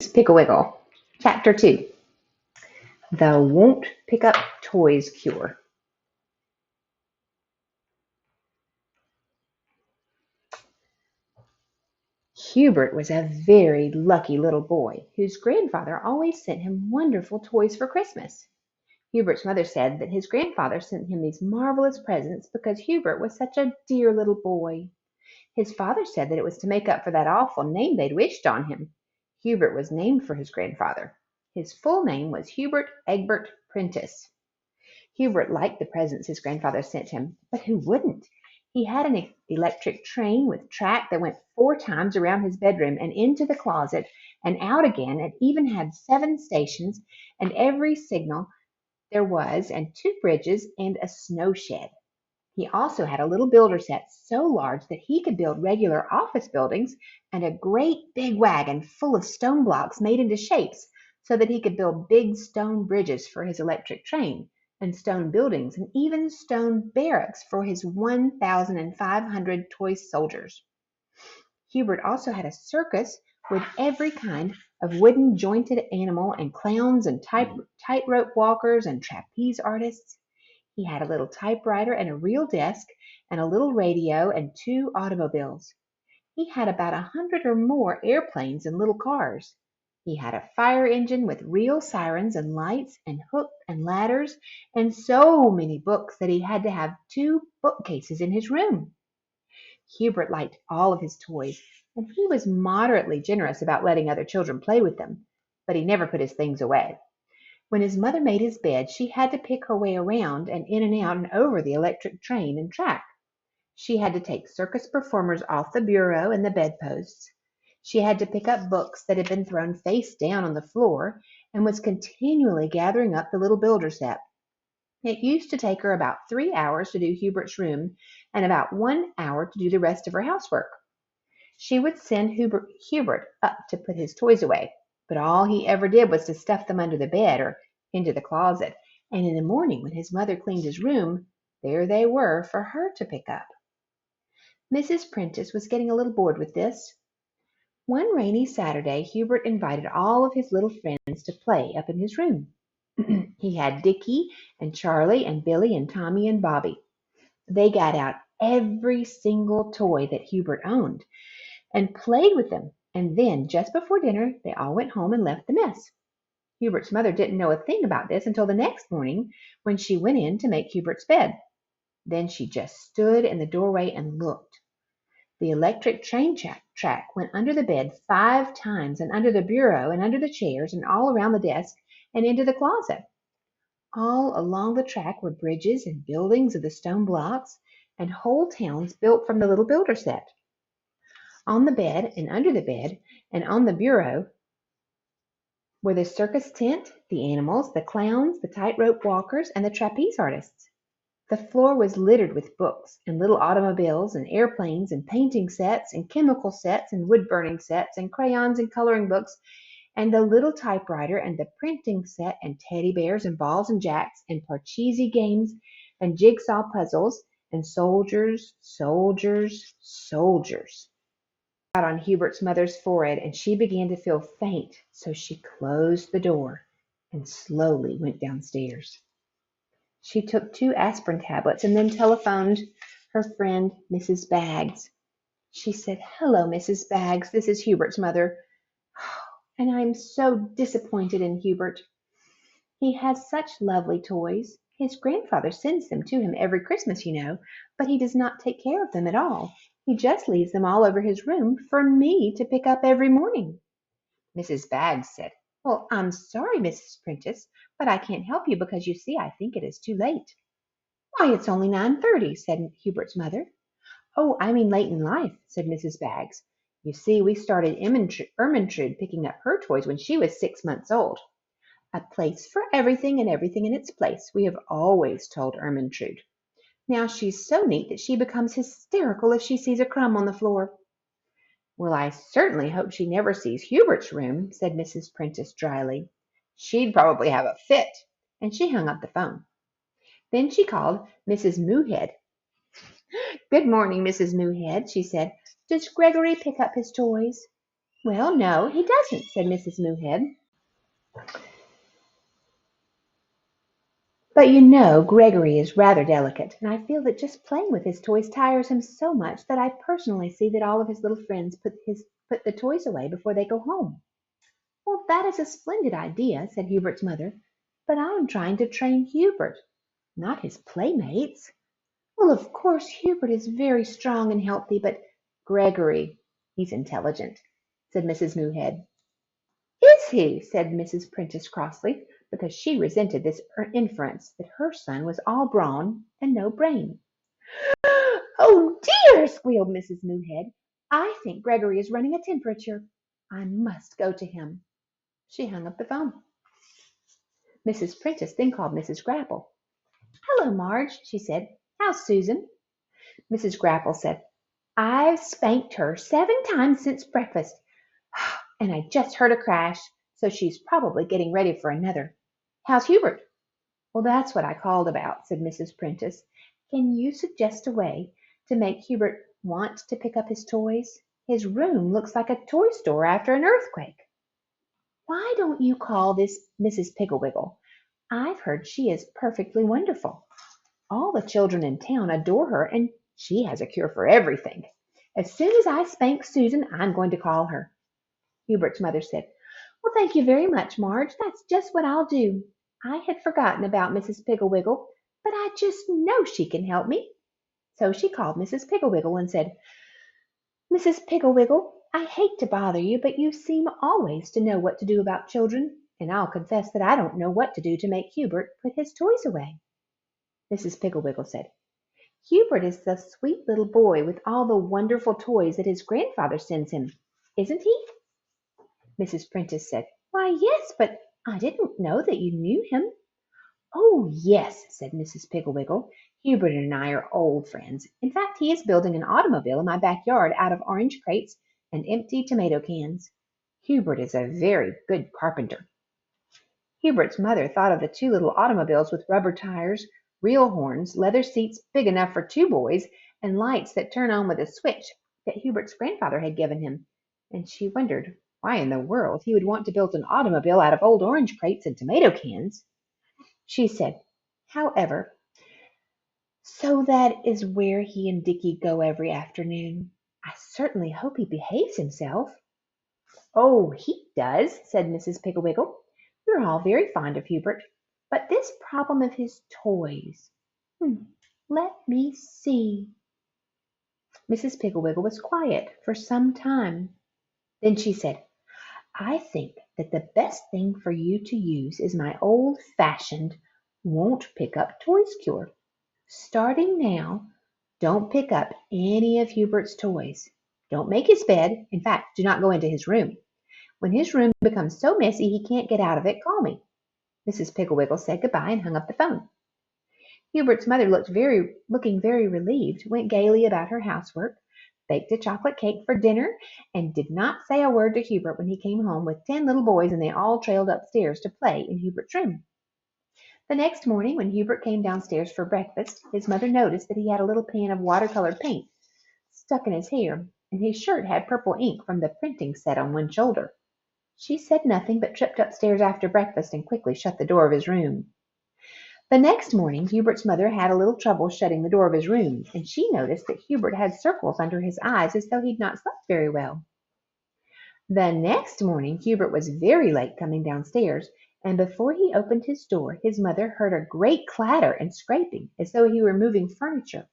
Piggle-Wiggle. Chapter 2. The Won't Pick Up Toys Cure. Hubert was a very lucky little boy whose grandfather always sent him wonderful toys for Christmas. Hubert's mother said that his grandfather sent him these marvelous presents because Hubert was such a dear little boy. His father said that it was to make up for that awful name they'd wished on him. Hubert was named for his grandfather. His full name was Hubert Egbert Prentice. Hubert liked the presents his grandfather sent him, but who wouldn't? He had an electric train with track that went 4 times around his bedroom and into the closet and out again. It even had 7 stations and every signal there was, and 2 bridges and a snow shed. He also had a little builder set so large that he could build regular office buildings and a great big wagon full of stone blocks made into shapes so that he could build big stone bridges for his electric train and stone buildings and even stone barracks for his 1,500 toy soldiers. Hubert also had a circus with every kind of wooden jointed animal and clowns and tightrope walkers and trapeze artists. He had a little typewriter and a real desk and a little radio and 2 automobiles. He had about 100 or more airplanes and little cars. He had a fire engine with real sirens and lights and hooks and ladders and so many books that he had to have 2 bookcases in his room. Hubert liked all of his toys, and he was moderately generous about letting other children play with them, but he never put his things away. When his mother made his bed, she had to pick her way around and in and out and over the electric train and track. She had to take circus performers off the bureau and the bedposts. She had to pick up books that had been thrown face down on the floor and was continually gathering up the little builder set. It used to take her about 3 hours to do Hubert's room and about 1 hour to do the rest of her housework. She would send Hubert up to put his toys away, but all he ever did was to stuff them under the bed or into the closet, and in the morning when his mother cleaned his room, there they were for her to pick up. Mrs. Prentice was getting a little bored with this. One rainy Saturday, Hubert invited all of his little friends to play up in his room. He had Dickie and Charlie and Billy and Tommy and Bobby. They got out every single toy that Hubert owned and played with them, and then, just before dinner, they all went home and left the mess. Hubert's mother didn't know a thing about this until the next morning when she went in to make Hubert's bed. Then she just stood in the doorway and looked. The electric train track went under the bed 5 times and under the bureau and under the chairs and all around the desk and into the closet. All along the track were bridges and buildings of the stone blocks and whole towns built from the little builder set. On the bed and under the bed and on the bureau were the circus tent, the animals, the clowns, the tightrope walkers, and the trapeze artists. The floor was littered with books and little automobiles and airplanes and painting sets and chemical sets and wood-burning sets and crayons and coloring books and the little typewriter and the printing set and teddy bears and balls and jacks and parcheesi games and jigsaw puzzles and soldiers, soldiers, soldiers. Out on Hubert's mother's forehead, and she began to feel faint, so she closed the door and slowly went downstairs. She took 2 aspirin tablets and then telephoned her friend, Mrs. Baggs. She said, "Hello, Mrs. Baggs. This is Hubert's mother. And I'm so disappointed in Hubert. He has such lovely toys. His grandfather sends them to him every Christmas, you know, but he does not take care of them at all. He just leaves them all over his room for me to pick up every morning." Mrs. Baggs said, "Well, I'm sorry, Mrs. Prentice, but I can't help you because you see I think it is too late." "Why, it's only 9:30, said Hubert's mother. "Oh, I mean late in life," said Mrs. Baggs. "You see, we started Ermintrude picking up her toys when she was 6 months old. A place for everything and everything in its place, we have always told Ermintrude. Now she's so neat that she becomes hysterical if she sees a crumb on the floor." "Well, I certainly hope she never sees Hubert's room," said Mrs. Prentice dryly. "She'd probably have a fit," and she hung up the phone. Then she called Mrs. Moohead. "Good morning, Mrs. Moohead," she said. "Does Gregory pick up his toys?" Well, no, he doesn't, said Mrs. Moohead. But you know Gregory is rather delicate, and I feel that just playing with his toys tires him so much that I personally see that all of his little friends put the toys away before they go home. Well, that is a splendid idea, said Hubert's mother, but I am trying to train Hubert, not his playmates. Well, of course, Hubert is very strong and healthy, but Gregory, he's intelligent, said Mrs. Moohead. Is he? Said Mrs. Prentice crossly, because she resented this inference that her son was all brawn and no brain. Oh dear, squealed Mrs. Moohead. I think Gregory is running a temperature. I must go to him. She hung up the phone. Mrs. Prentice then called Mrs. Grapple. Hello, Marge, she said. How's Susan? Mrs. Grapple said, I've spanked her 7 times since breakfast, and I just heard a crash, so she's probably getting ready for another. How's Hubert? Well, that's what I called about, said Mrs. Prentice. Can you suggest a way to make Hubert want to pick up his toys? His room looks like a toy store after an earthquake. Why don't you call this Mrs. Piggle-Wiggle? I've heard she is perfectly wonderful. All the children in town adore her, and she has a cure for everything. As soon as I spank Susan, I'm going to call her. Hubert's mother said, Well, thank you very much, Marge. That's just what I'll do. I had forgotten about Mrs. Piggle-Wiggle, but I just know she can help me. So she called Mrs. Piggle-Wiggle and said, Mrs. Piggle-Wiggle, I hate to bother you, but you seem always to know what to do about children, and I'll confess that I don't know what to do to make Hubert put his toys away. Mrs. Piggle-Wiggle said, Hubert is the sweet little boy with all the wonderful toys that his grandfather sends him, isn't he? Mrs. Prentice said, Why, yes, but I didn't know that you knew him. Oh, yes, said Mrs. Piggle-Wiggle. Hubert and I are old friends. In fact, he is building an automobile in my backyard out of orange crates and empty tomato cans. Hubert is a very good carpenter. Hubert's mother thought of the 2 little automobiles with rubber tires, real horns, leather seats big enough for 2 boys, and lights that turn on with a switch that Hubert's grandfather had given him, and she wondered why in the world he would want to build an automobile out of old orange crates and tomato cans. She said, however, so that is where he and Dickie go every afternoon. I certainly hope he behaves himself. Oh, he does, said Mrs. Piggle-Wiggle. We're all very fond of Hubert, but this problem of his toys. Let me see. Mrs. Piggle-Wiggle was quiet for some time. Then she said, I think that the best thing for you to use is my old-fashioned won't pick up toys cure. Starting now, don't pick up any of Hubert's toys. Don't make his bed. In fact, do not go into his room. When his room becomes so messy he can't get out of it, call me. Mrs. Piggle-Wiggle said goodbye and hung up the phone. Hubert's mother looking very relieved, went gaily about her housework, baked a chocolate cake for dinner, and did not say a word to Hubert when he came home with 10 little boys, and they all trailed upstairs to play in Hubert's room. The next morning, when Hubert came downstairs for breakfast, his mother noticed that he had a little pan of watercolored paint stuck in his hair, and his shirt had purple ink from the printing set on one shoulder. She said nothing, but tripped upstairs after breakfast and quickly shut the door of his room. The next morning, Hubert's mother had a little trouble shutting the door of his room, and she noticed that Hubert had circles under his eyes as though he'd not slept very well. The next morning, Hubert was very late coming downstairs, and before he opened his door, his mother heard a great clatter and scraping, as though he were moving furniture.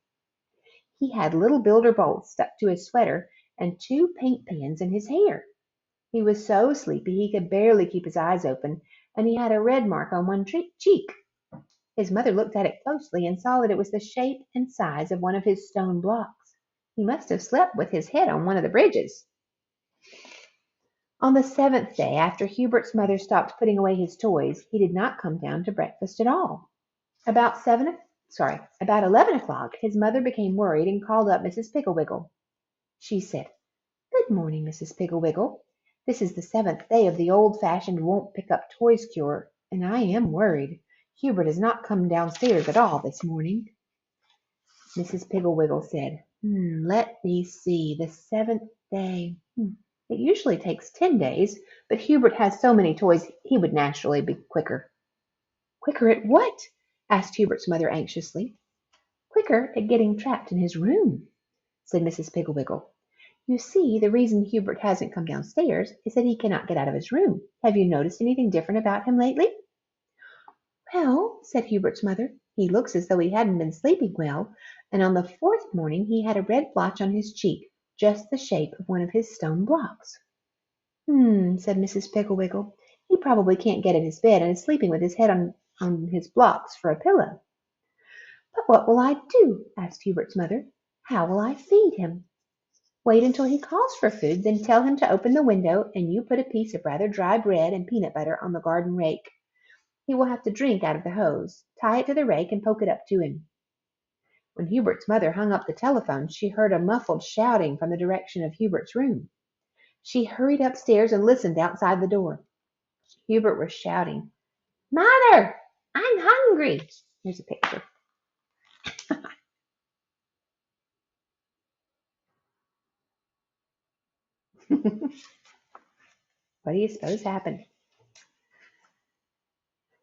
He had little builder bolts stuck to his sweater and 2 paint pans in his hair. He was so sleepy he could barely keep his eyes open, and he had a red mark on one cheek. His mother looked at it closely and saw that it was the shape and size of one of his stone blocks. He must have slept with his head on one of the bridges. On the 7th day, after Hubert's mother stopped putting away his toys, he did not come down to breakfast at all. About 11 o'clock, his mother became worried and called up Mrs. Piggle-Wiggle. She said, Good morning, Mrs. Piggle-Wiggle. This is the 7th day of the old-fashioned won't-pick-up-toys cure, and I am worried. Hubert has not come downstairs at all this morning. Mrs. Piggle-Wiggle said, Let me see, the 7th day. It usually takes 10 days, but Hubert has so many toys he would naturally be quicker. Quicker at what? Asked Hubert's mother anxiously. Quicker at getting trapped in his room, said Mrs. Piggle-Wiggle. You see, the reason Hubert hasn't come downstairs is that he cannot get out of his room. Have you noticed anything different about him lately? Well, said Hubert's mother, he looks as though he hadn't been sleeping well, and on the fourth morning he had a red blotch on his cheek, just the shape of one of his stone blocks. Said Mrs. Piggle-Wiggle. He probably can't get in his bed and is sleeping with his head on his blocks for a pillow. But what will I do? Asked Hubert's mother. How will I feed him? Wait until he calls for food, then tell him to open the window, and you put a piece of rather dry bread and peanut butter on the garden rake. He will have to drink out of the hose. Tie it to the rake and poke it up to him. When Hubert's mother hung up the telephone, she heard a muffled shouting from the direction of Hubert's room. She hurried upstairs and listened outside the door. Hubert was shouting, Mother, I'm hungry. Here's a picture. What do you suppose happened?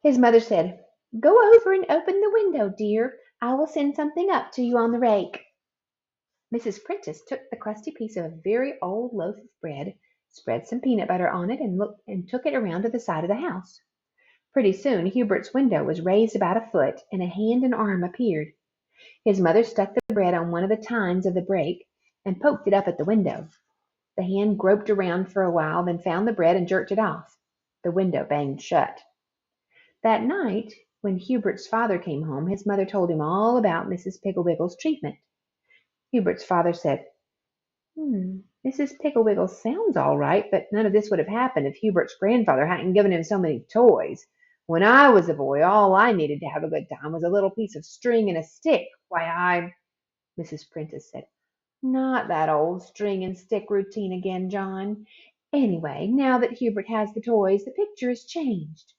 His mother said, Go over and open the window, dear. I will send something up to you on the rake. Mrs. Prentice took the crusty piece of a very old loaf of bread, spread some peanut butter on it, and took it around to the side of the house. Pretty soon Hubert's window was raised about a foot, and a hand and arm appeared. His mother stuck the bread on one of the tines of the rake and poked it up at the window. The hand groped around for a while, then found the bread and jerked it off. The window banged shut. That night, when Hubert's father came home, his mother told him all about Mrs. Piggle-Wiggle's treatment. Hubert's father said, Mrs. Piggle-Wiggle sounds all right, but none of this would have happened if Hubert's grandfather hadn't given him so many toys. When I was a boy, all I needed to have a good time was a little piece of string and a stick. Mrs. Prentice said, Not that old string and stick routine again, John. Anyway, now that Hubert has the toys, the picture has changed.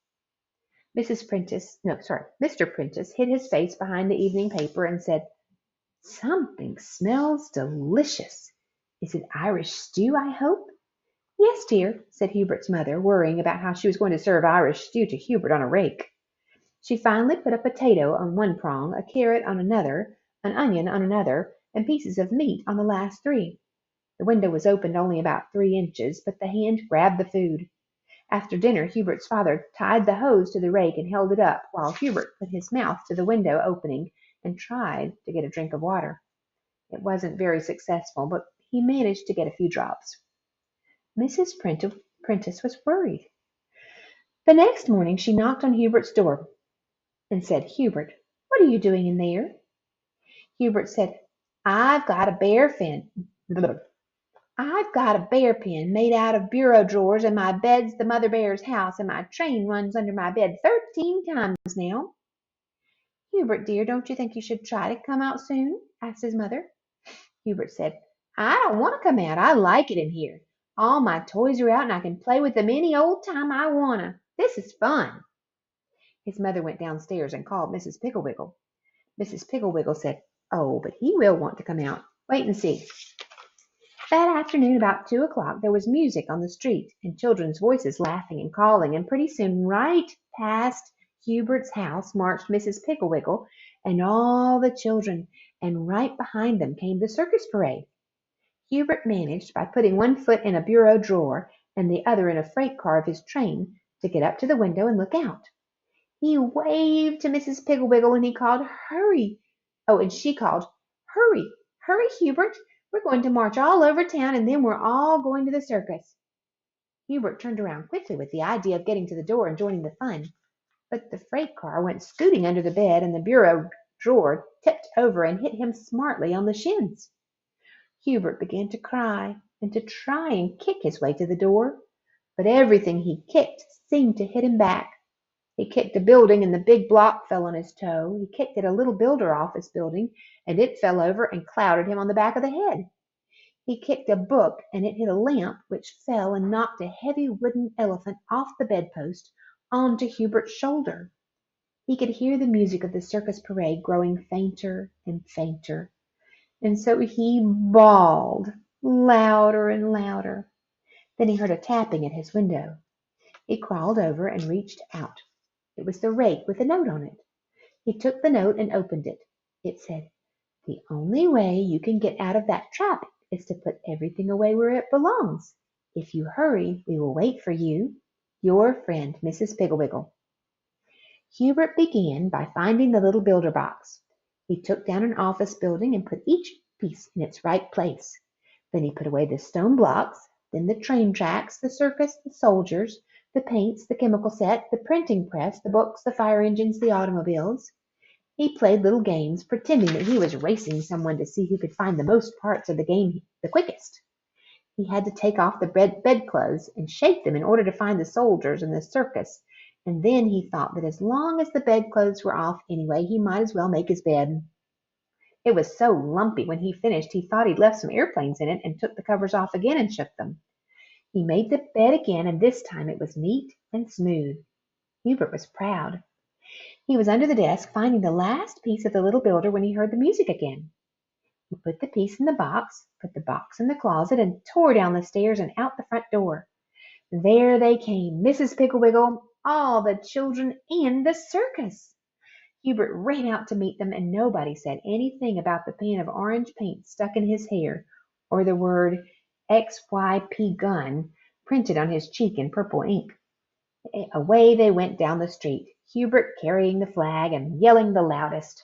Mr. Prentice hid his face behind the evening paper and said, Something smells delicious. Is it Irish stew, I hope? Yes, dear, said Hubert's mother, worrying about how she was going to serve Irish stew to Hubert on a rake. She finally put a potato on one prong, a carrot on another, an onion on another, and pieces of meat on the last three. The window was opened only about 3 inches, but the hand grabbed the food. After dinner, Hubert's father tied the hose to the rake and held it up, while Hubert put his mouth to the window opening and tried to get a drink of water. It wasn't very successful, but he managed to get a few drops. Mrs. Prentice was worried. The next morning she knocked on Hubert's door and said, Hubert, what are you doing in there? Hubert said, I've got a bear pen made out of bureau drawers, and my bed's the mother bear's house, and my train runs under my bed 13 times now. Hubert, dear, don't you think you should try to come out soon? Asked his mother. Hubert said, I don't want to come out. I like it in here. All my toys are out, and I can play with them any old time I wanna. This is fun. His mother went downstairs and called Mrs. Piggle-Wiggle. Mrs. Piggle-Wiggle said, Oh, but he will want to come out. Wait and see. That afternoon, about 2 o'clock, there was music on the street, and children's voices laughing and calling, and pretty soon, right past Hubert's house, marched Mrs. Piggle-Wiggle and all the children, and right behind them came the circus parade. Hubert managed, by putting one foot in a bureau drawer and the other in a freight car of his train, to get up to the window and look out. He waved to Mrs. Piggle-Wiggle, and he called, Hurry! Oh, and she called, Hurry! Hurry, Hubert! We're going to march all over town, and then we're all going to the circus. Hubert turned around quickly with the idea of getting to the door and joining the fun, but the freight car went scooting under the bed, and the bureau drawer tipped over and hit him smartly on the shins. Hubert began to cry and to try and kick his way to the door, but everything he kicked seemed to hit him back. He kicked a building, and the big block fell on his toe. He kicked at a little builder office building, and it fell over and clouded him on the back of the head. He kicked a book, and it hit a lamp, which fell and knocked a heavy wooden elephant off the bedpost onto Hubert's shoulder. He could hear the music of the circus parade growing fainter and fainter, and so he bawled louder and louder. Then he heard a tapping at his window. He crawled over and reached out. It was the rake with a note on it. He took the note and opened it. It said, "The only way you can get out of that trap is to put everything away where it belongs. If you hurry, we will wait for you. Your friend, Mrs. Piggle-Wiggle." Hubert began by finding the little builder box. He took down an office building and put each piece in its right place. Then he put away the stone blocks, then the train tracks, the circus, the soldiers, the paints, the chemical set, the printing press, the books, the fire engines, the automobiles. He played little games, pretending that he was racing someone to see who could find the most parts of the game the quickest. He had to take off the bedclothes and shake them in order to find the soldiers and the circus, and then he thought that as long as the bedclothes were off anyway, he might as well make his bed. It was so lumpy when he finished he thought he'd left some airplanes in it and took the covers off again and shook them. He made the bed again, and this time it was neat and smooth. Hubert was proud. He was under the desk finding the last piece of the little builder when he heard the music again. He put the piece in the box, put the box in the closet, and tore down the stairs and out the front door. There they came, Mrs. Piggle-Wiggle, all the children, and the circus. Hubert ran out to meet them, and nobody said anything about the pan of orange paint stuck in his hair, or the word XYP gun printed on his cheek in purple ink. Away they went down the street, Hubert carrying the flag and yelling the loudest.